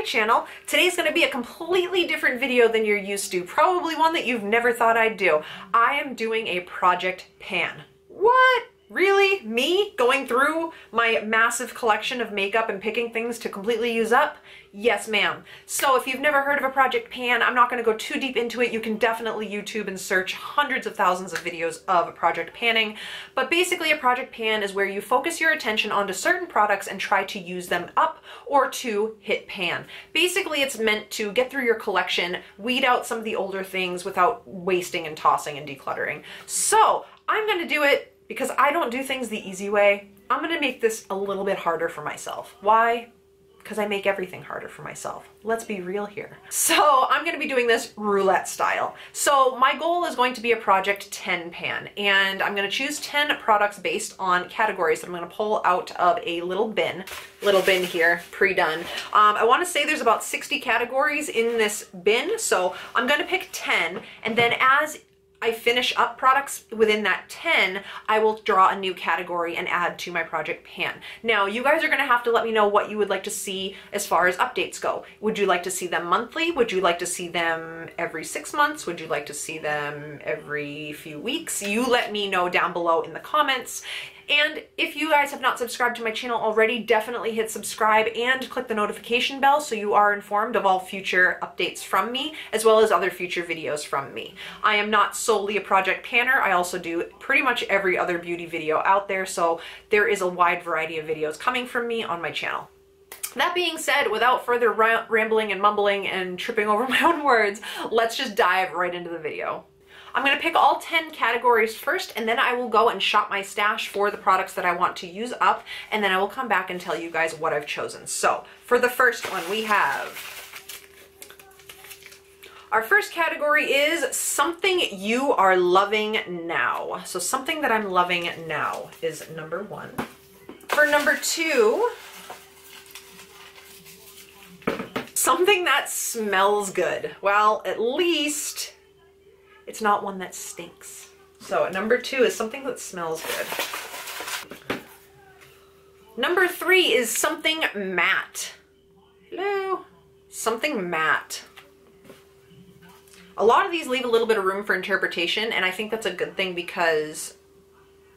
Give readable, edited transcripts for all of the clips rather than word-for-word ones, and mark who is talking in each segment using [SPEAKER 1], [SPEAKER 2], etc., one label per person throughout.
[SPEAKER 1] channel. Today's going to be a completely different video than you're used to, probably one that you've never thought I'd do. I am doing a project pan. What? Really? Me? Going through my massive collection of makeup and picking things to completely use up? Yes, ma'am. So if you've never heard of a project pan, I'm not going to go too deep into it. You can definitely YouTube and search hundreds of thousands of videos of project panning. But basically a project pan is where you focus your attention onto certain products and try to use them up or to hit pan. Basically it's meant to get through your collection, weed out some of the older things without wasting and tossing and decluttering. So I'm going to do it because I don't do things the easy way. I'm gonna make this a little bit harder for myself. Why? Because I make everything harder for myself. Let's be real here. So I'm gonna be doing this roulette style. So my goal is going to be a project 10 pan, and I'm gonna choose 10 products based on categories that I'm gonna pull out of a little bin here, pre-done. I wanna say there's about 60 categories in this bin, so I'm gonna pick 10, and then as I finish up products within that 10, I will draw a new category and add to my project pan. Now, you guys are gonna have to let me know what you would like to see as far as updates go. Would you like to see them monthly? Would you like to see them every 6 months? Would you like to see them every few weeks? You let me know down below in the comments. And if you guys have not subscribed to my channel already, definitely hit subscribe and click the notification bell so you are informed of all future updates from me, as well as other future videos from me. I am not solely a project panner. I also do pretty much every other beauty video out there, so there is a wide variety of videos coming from me on my channel. That being said, without further rambling and mumbling and tripping over my own words, let's just dive right into the video. I'm going to pick all 10 categories first, and then I will go and shop my stash for the products that I want to use up, and then I will come back and tell you guys what I've chosen. So for the first one, we have, our first category is something you are loving now. So something that I'm loving now is number 1. For number 2, something that smells good. Well, at least it's not one that stinks. So number 2 is something that smells good. Number 3 is something matte. Hello? Something matte. A lot of these leave a little bit of room for interpretation, and I think that's a good thing because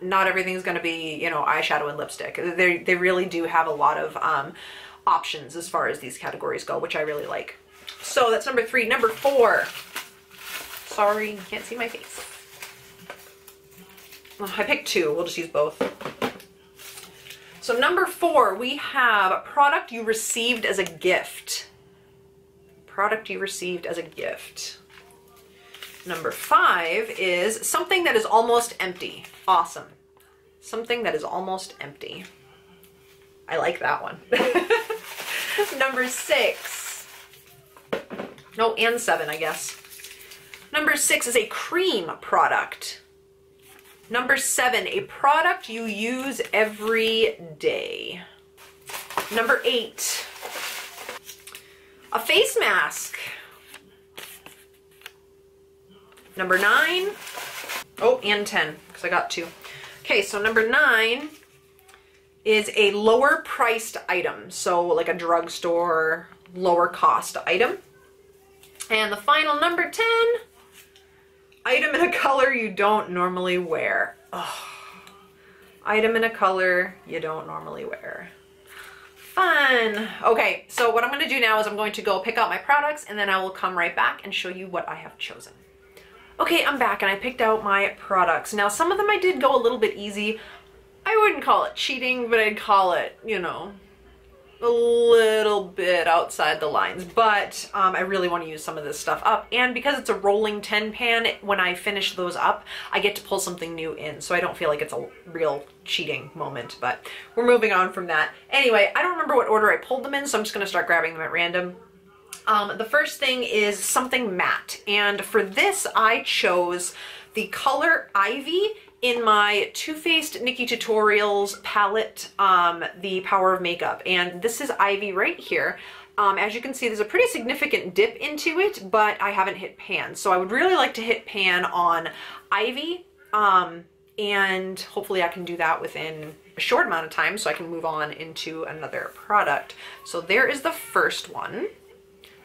[SPEAKER 1] not everything's gonna be, you know, eyeshadow and lipstick. They really do have a lot of options as far as these categories go, which I really like. So that's number 3. Number 4. Sorry, you can't see my face. Oh, I picked 2. We'll just use both. So number 4, we have a product you received as a gift. Product you received as a gift. Number 5 is something that is almost empty. Awesome. Something that is almost empty. I like that one. Number 6. No, and 7, I guess. Number 6 is a cream product. Number 7, a product you use every day. Number 8, a face mask. Number 9, oh, and 10, because I got 2. Okay, so number 9 is a lower priced item. So like a drugstore, lower cost item. And the final number 10, item in a color you don't normally wear. Oh, item in a color you don't normally wear. Fun. Okay, so what I'm going to do now is I'm going to go pick out my products, and then I will come right back and show you what I have chosen. Okay, I'm back and I picked out my products. Now some of them I did go a little bit easy. I wouldn't call it cheating, but I'd call it, you know, a little bit outside the lines, but I really want to use some of this stuff up, and because it's a rolling 10 pan, when I finish those up I get to pull something new in, so I don't feel like it's a real cheating moment, but we're moving on from that. Anyway, I don't remember what order I pulled them in, so I'm just going to start grabbing them at random. The first thing is something matte, and for this I chose the color Ivy in my Too Faced Nikkie Tutorials palette, The Power of Makeup, and this is Ivy right here. As you can see, there's a pretty significant dip into it, but I haven't hit pan, so I would really like to hit pan on Ivy, and hopefully I can do that within a short amount of time so I can move on into another product. So there is the first one.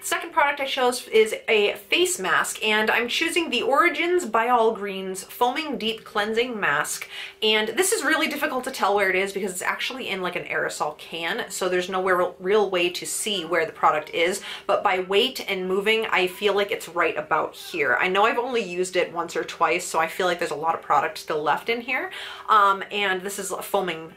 [SPEAKER 1] Second product I chose is a face mask, and I'm choosing the Origins by All Greens Foaming Deep Cleansing Mask. And this is really difficult to tell where it is because it's actually in like an aerosol can, so there's no real way to see where the product is. But by weight and moving, I feel like it's right about here. I know I've only used it once or twice, so I feel like there's a lot of product still left in here. And this is a foaming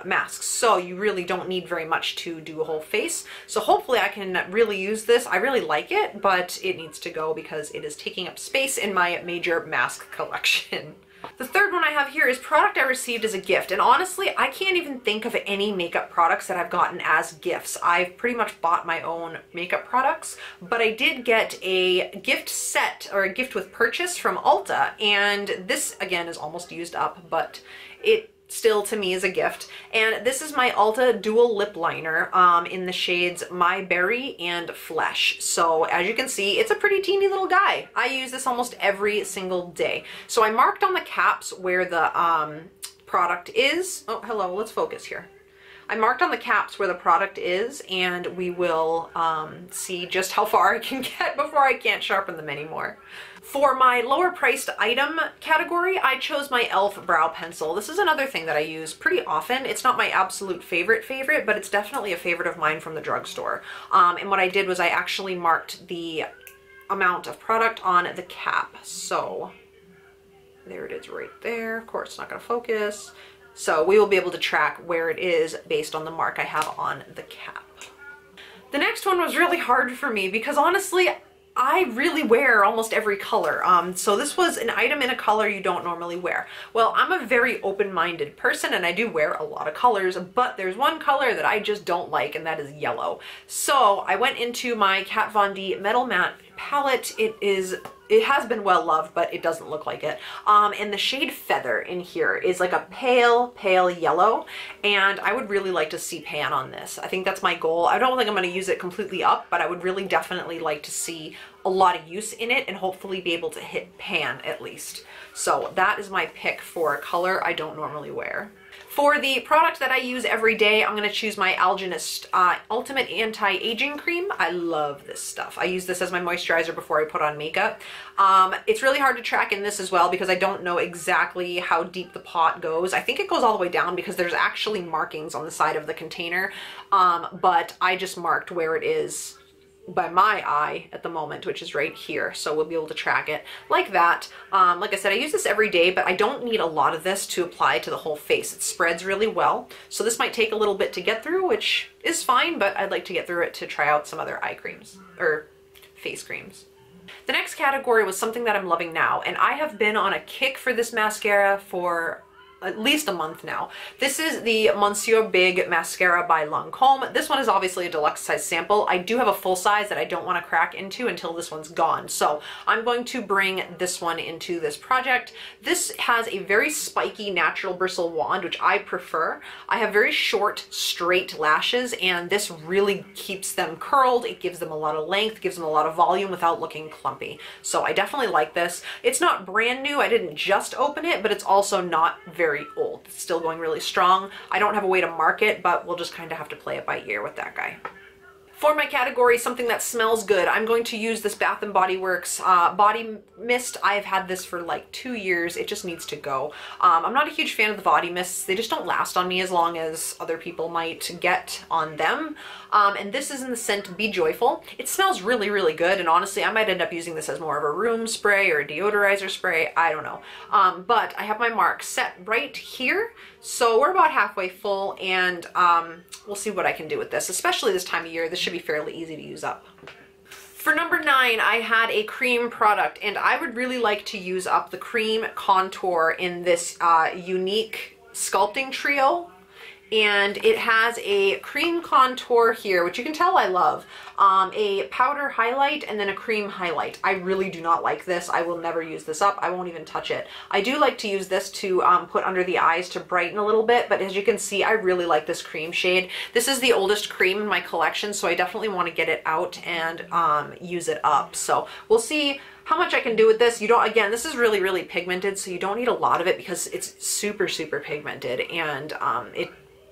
[SPEAKER 1] mask, so you really don't need very much to do a whole face. So hopefully I can really use this. I really like it, but it needs to go because it is taking up space in my major mask collection. The third one I have here is product I received as a gift, and honestly I can't even think of any makeup products that I've gotten as gifts. I've pretty much bought my own makeup products, but I did get a gift set or a gift with purchase from Ulta, and this again is almost used up, but it still to me is a gift. And this is my Ulta dual lip liner in the shades My Berry and Flesh. So as you can see, it's a pretty teeny little guy. I use this almost every single day. So I marked on the caps where the product is. Oh, hello, let's focus here. I marked on the caps where the product is, and we will see just how far I can get before I can't sharpen them anymore. For my lower priced item category, I chose my e.l.f. brow pencil. This is another thing that I use pretty often. It's not my absolute favorite, but it's definitely a favorite of mine from the drugstore. And what I did was I actually marked the amount of product on the cap. So there it is right there. Of course, it's not gonna focus. So we will be able to track where it is based on the mark I have on the cap. The next one was really hard for me because honestly, I really wear almost every color. So this was an item in a color you don't normally wear. Well, I'm a very open-minded person and I do wear a lot of colors, but there's one color that I just don't like, and that is yellow. So I went into my Kat Von D Metal Matte palette. It has been well loved, but it doesn't look like it. And the shade Feather in here is like a pale, pale yellow, and I would really like to see pan on this. I think that's my goal. I don't think I'm gonna use it completely up, but I would really definitely like to see a lot of use in it and hopefully be able to hit pan at least. So that is my pick for a color I don't normally wear. For the product that I use every day, I'm going to choose my Algenist Ultimate Anti-Aging Cream. I love this stuff. I use this as my moisturizer before I put on makeup. It's really hard to track in this as well because I don't know exactly how deep the pot goes. I think it goes all the way down because there's actually markings on the side of the container, but I just marked where it is by my eye at the moment, which is right here. So we'll be able to track it like that. Like I said, I use this every day, but I don't need a lot of this to apply to the whole face. It spreads really well. So this might take a little bit to get through, which is fine, but I'd like to get through it to try out some other eye creams or face creams. The next category was something that I'm loving now, and I have been on a kick for this mascara for at least a month now. This is the Monsieur Big Mascara by Lancome. This one is obviously a deluxe size sample. I do have a full size that I don't want to crack into until this one's gone. So I'm going to bring this one into this project. This has a very spiky natural bristle wand, which I prefer. I have very short, straight lashes, and this really keeps them curled. It gives them a lot of length, gives them a lot of volume without looking clumpy. So I definitely like this. It's not brand new. I didn't just open it, but it's also not very old. It's still going really strong. I don't have a way to mark it, but we'll just kind of have to play it by ear with that guy. For my category, something that smells good, I'm going to use this Bath & Body Works body mist. I've had this for like 2 years. It just needs to go. I'm not a huge fan of the body mists. They just don't last on me as long as other people might get on them. And this is in the scent Be Joyful. It smells really, really good, and honestly, I might end up using this as more of a room spray or a deodorizer spray. I don't know. But I have my mark set right here, so we're about halfway full, and we'll see what I can do with this, especially this time of year. This should be fairly easy to use up. For number 9, I had a cream product, and I would really like to use up the cream contour in this unique sculpting trio. And it has a cream contour here, which you can tell I love, a powder highlight, and then a cream highlight. I really do not like this. I will never use this up. I won't even touch it. I do like to use this to put under the eyes to brighten a little bit, but as you can see, I really like this cream shade. This is the oldest cream in my collection, so I definitely want to get it out and use it up. So we'll see how much I can do with this. You don't, again, this is really, really pigmented, so you don't need a lot of it because it's super, super pigmented, and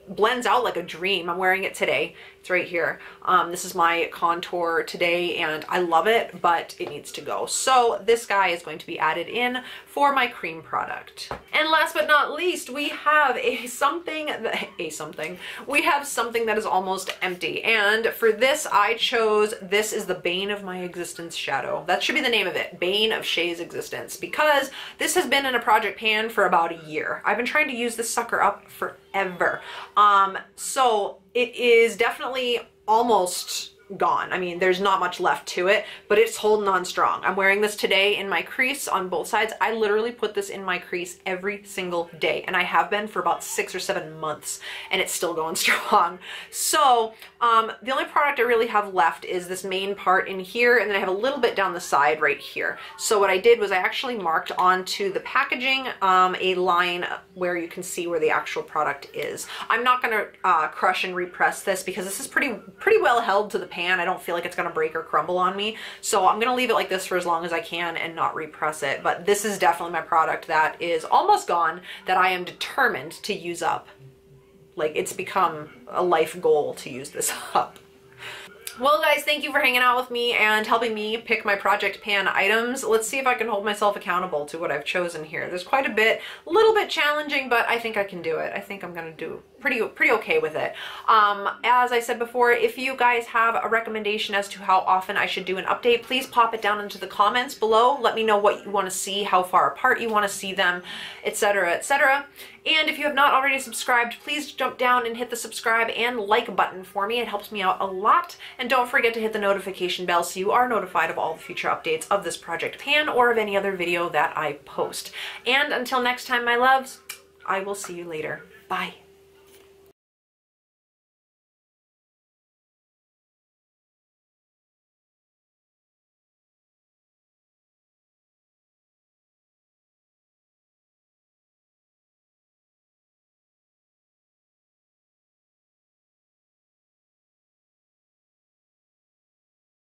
[SPEAKER 1] blends out like a dream. I'm wearing it today. It's right here. This is my contour today and I love it, but it needs to go. So this guy is going to be added in for my cream product. And last but not least, we have something that is almost empty. And for this, I chose, this is the Bane of my existence shadow. That should be the name of it, Bane of Shai's existence, because this has been in a project pan for about a year. I've been trying to use this sucker up forever. So it is definitely almost gone. I mean, there's not much left to it, but it's holding on strong. I'm wearing this today in my crease on both sides. I literally put this in my crease every single day, and I have been for about 6 or 7 months, and it's still going strong. So the only product I really have left is this main part in here, and then I have a little bit down the side right here. So what I did was I actually marked onto the packaging a line where you can see where the actual product is. I'm not going to crush and repress this because this is pretty well held to the pan. I don't feel like it's going to break or crumble on me. So I'm going to leave it like this for as long as I can and not repress it. But this is definitely my product that is almost gone, that I am determined to use up. Like, it's become a life goal to use this up. Well guys, thank you for hanging out with me and helping me pick my project pan items. Let's see if I can hold myself accountable to what I've chosen here. There's quite a bit, a little bit challenging, but I think I can do it. I think I'm gonna do pretty okay with it. As I said before, if you guys have a recommendation as to how often I should do an update, please pop it down into the comments below. Let me know what you want to see, how far apart you want to see them, etc., etc. And if you have not already subscribed, please jump down and hit the subscribe and like button for me. It helps me out a lot. And don't forget to hit the notification bell so you are notified of all the future updates of this project pan or of any other video that I post. And until next time, my loves, I will see you later. Bye.